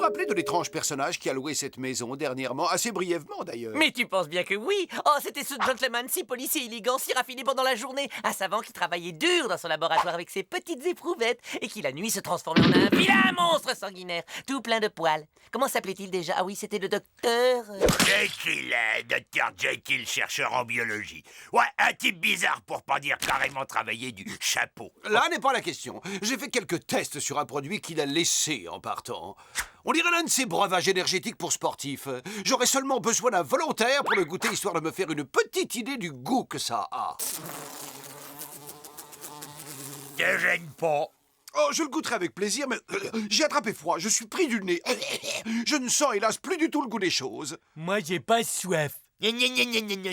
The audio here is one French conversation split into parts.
rappelez de l'étrange personnage qui a loué cette maison dernièrement, assez brièvement d'ailleurs? Mais tu penses bien que oui. Oh, c'était ce gentleman si poli, si élégant, si raffiné pendant la journée. Un savant qui travaillait dur dans son laboratoire avec ses petites éprouvettes et qui la nuit se transformait en un vilain monstre sanguinaire, tout plein de poils. Comment s'appelait-il déjà? Ah oui, c'était le docteur... Jekyll, docteur Jekyll, chercheur en biologie. Ouais, un type bizarre pour pas dire carrément travailler du chapeau. Là n'est pas la question. J'ai fait quelques tests sur un produit qu'il a laissé en partant. On dirait l'un de ces breuvages énergétiques pour sportifs. J'aurais seulement besoin d'un volontaire pour le goûter, histoire de me faire une petite idée du goût que ça a. Te gêne pas. Oh, je le goûterai avec plaisir, mais j'ai attrapé froid, je suis pris du nez. Je ne sens hélas plus du tout le goût des choses. Moi, j'ai pas soif.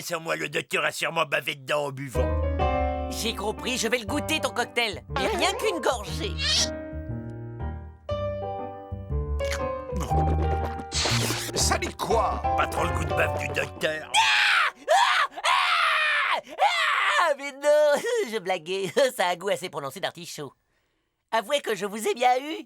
Sans moi, le docteur a sûrement bavé dedans en buvant. J'ai compris, je vais le goûter ton cocktail. Mais rien qu'une gorgée. Ça dit quoi? Pas trop le goût de bave du docteur. Ah, mais non, je blaguais. Ça a un goût assez prononcé d'artichaut. Avouez que je vous ai bien eu.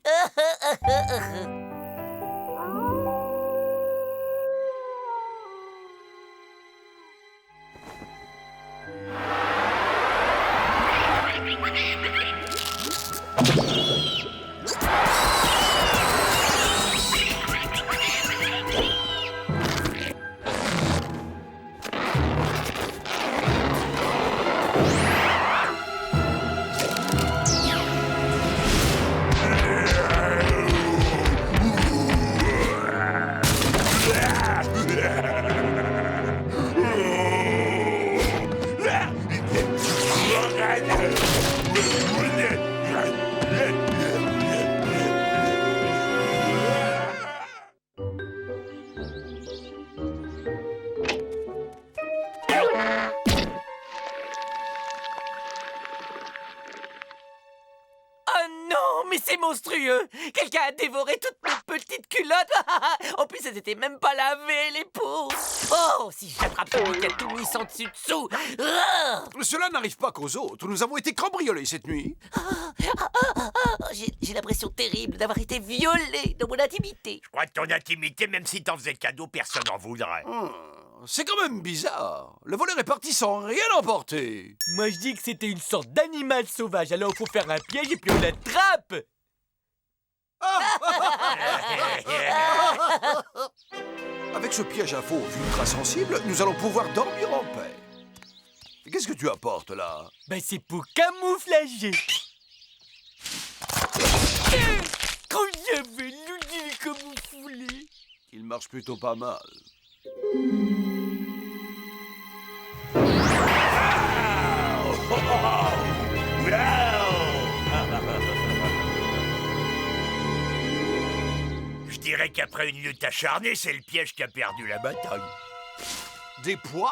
Mais c'est monstrueux! Quelqu'un a dévoré toutes mes petites culottes! En plus, elles étaient même pas lavées, les pauvres! Oh, si j'attrape celui qui a tout mis sans dessus-dessous! Cela n'arrive pas qu'aux autres. Nous avons été cambriolés cette nuit. J'ai l'impression terrible d'avoir été violée dans mon intimité. Je crois que ton intimité, même si t'en faisais cadeau, personne n'en voudrait. C'est quand même bizarre. Le voleur est parti sans rien emporter. Moi, je dis que c'était une sorte d'animal sauvage. Alors, il faut faire un piège et puis on l'attrape. Avec ce piège à fauve ultra sensible, nous allons pouvoir dormir en paix. Qu'est-ce que tu apportes là? Ben, c'est pour camouflager. Quand j'avais l'outil camouflé. Il marche plutôt pas mal. Je dirais qu'après une lutte acharnée, c'est le piège qui a perdu la bataille. Des poils?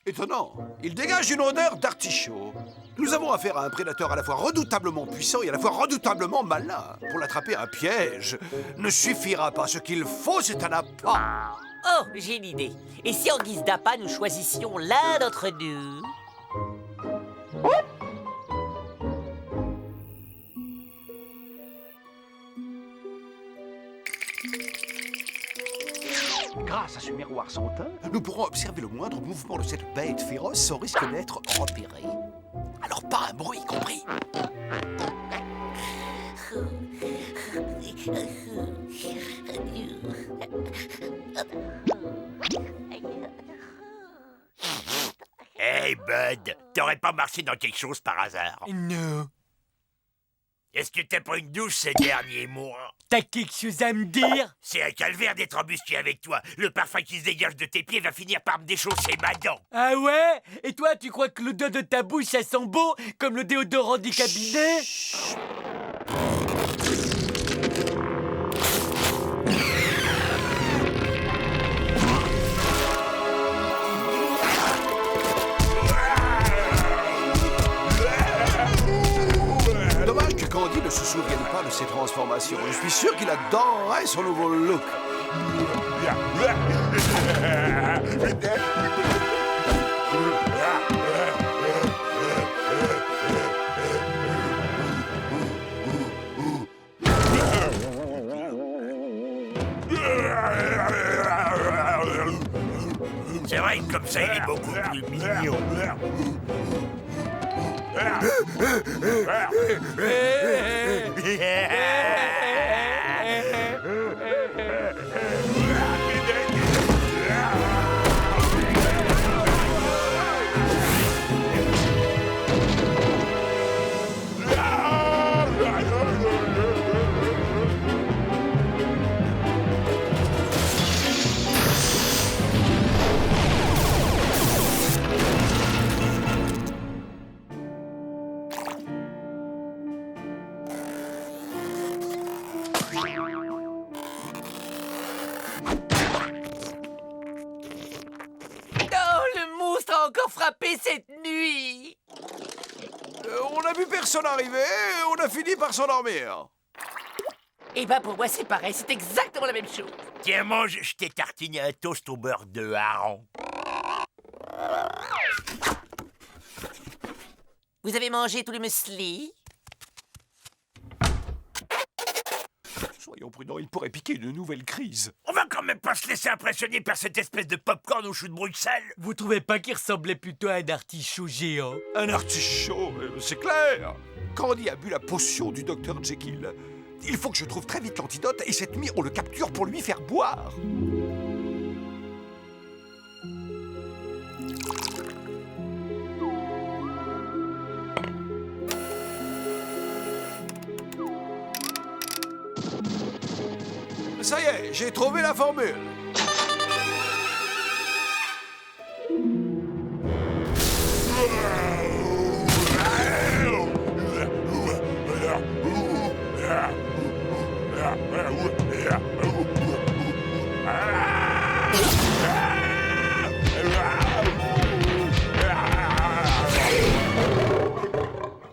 Étonnant. Il dégage une odeur d'artichaut. Nous avons affaire à un prédateur à la fois redoutablement puissant et à la fois redoutablement malin. Pour l'attraper, un piège ne suffira pas. Ce qu'il faut, c'est un appât. Oh, j'ai une idée. Et si en guise d'appât, nous choisissions l'un d'entre nous? Grâce à ce miroir sans teint, nous pourrons observer le moindre mouvement de cette bête féroce sans risque d'être repéré. Alors pas un bruit, compris? Hey, Bud, t'aurais pas marché dans quelque chose par hasard? Non. Est-ce que t'as pris une douche ces derniers mois? T'as quelque chose à me dire? C'est un calvaire d'être embusqué avec toi. Le parfum qui se dégage de tes pieds va finir par me déchausser ma dent. Ah ouais? Et toi, tu crois que l'odeur de ta bouche, ça sent beau, comme le déodorant du cabinet? Dommage que Candy ne se souvienne pas de ses transformations. Je suis sûr qu'il adorerait son nouveau look. C'est vrai que comme ça, il est beaucoup plus mignon. Oh, le monstre a encore frappé cette nuit. On a vu personne arriver, et on a fini par s'endormir. Eh ben, pour moi, c'est pareil. C'est exactement la même chose. Tiens, mange, je t'ai tartiné un toast au beurre de hareng. Vous avez mangé tout le muesli? Soyons prudents, il pourrait piquer une nouvelle crise. On va quand même pas se laisser impressionner par cette espèce de popcorn au chou de Bruxelles. Vous trouvez pas qu'il ressemblait plutôt à un artichaut géant? Un artichaut, c'est clair. Candy a bu la potion du docteur Jekyll. Il faut que je trouve très vite l'antidote et cette nuit, on le capture pour lui faire boire. Ça y est, j'ai trouvé la formule.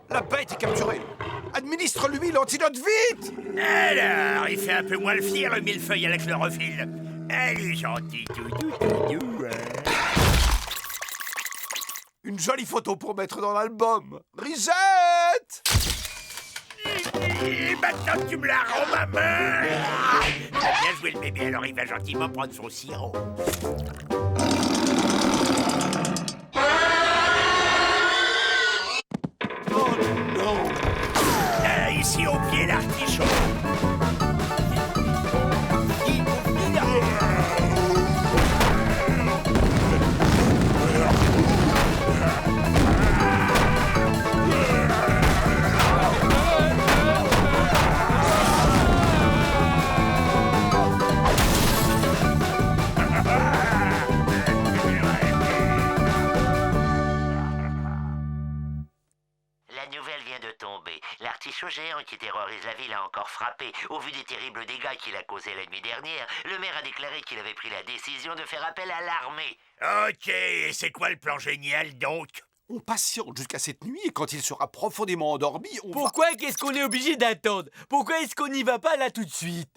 La bête est capturée. Administre-lui l'antidote vite. Alors, il fait un peu moins le fier, le millefeuille à la chlorophylle. Elle est gentille, tout doux, hein. Une jolie photo pour mettre dans l'album. Risette! Et maintenant, tu me la rends, ma main. T'as bien joué le bébé, alors il va gentiment prendre son sirop. Oh non! Ici, au pied, l'artichaut. La nouvelle vient de tomber. L'artichaut géant qui terrorise la ville a encore frappé. Au vu des terribles dégâts qu'il a causés la nuit dernière, le maire a déclaré qu'il avait pris la décision de faire appel à l'armée. Ok, et c'est quoi le plan génial, donc? On patiente jusqu'à cette nuit et quand il sera profondément endormi, on va... Pourquoi qu'est-ce qu'on est obligé d'attendre? Pourquoi est-ce qu'on n'y va pas là tout de suite?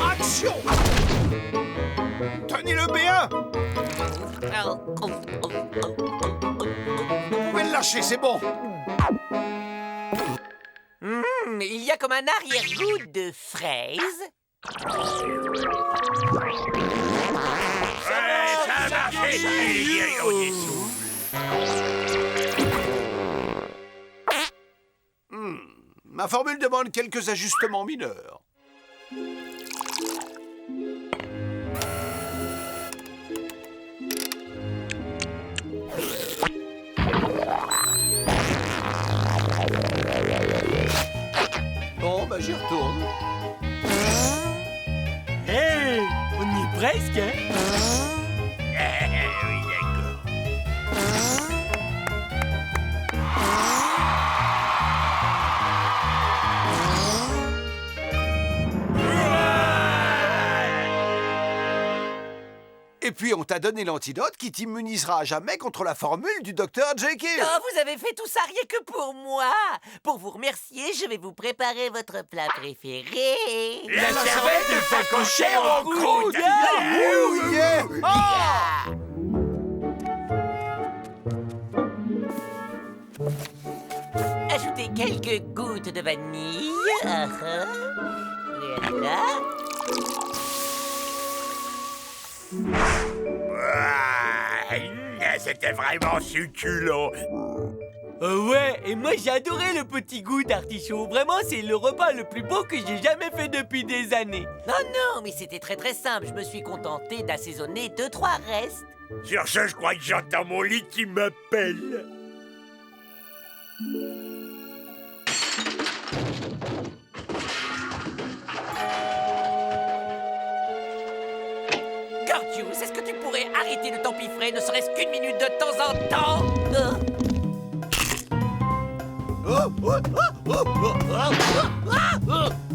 Action! Tenez-le bien! Vous pouvez le lâcher, c'est bon! Il y a comme un arrière-goût de fraise. Ouais, ça a marché. On est sous. Ma formule demande quelques ajustements mineurs. Bon, bah j'y retourne. Hé, on y est presque, hein? Oui, d'accord. Et puis on t'a donné l'antidote qui t'immunisera à jamais contre la formule du docteur Jekyll. Oh, vous avez fait tout ça rien que pour moi. Pour vous remercier, je vais vous préparer votre plat préféré. La cervelle de facochère en croûte. Oh, yeah. Ah. Ajoutez quelques gouttes de vanille. Voilà. C'était vraiment succulent. Ouais, et moi j'ai adoré le petit goût d'artichaut. Vraiment, c'est le repas le plus beau que j'ai jamais fait depuis des années. Non, mais c'était très très simple. Je me suis contenté d'assaisonner 2-3 restes. Sur ce, je crois que j'entends mon lit qui m'appelle. Gordius, est-ce que tu pourrais arrêter de t'empiffrer, ne serait-ce qu'une minute de temps en temps? Oh, oh, oh, oh, oh, oh, oh, oh.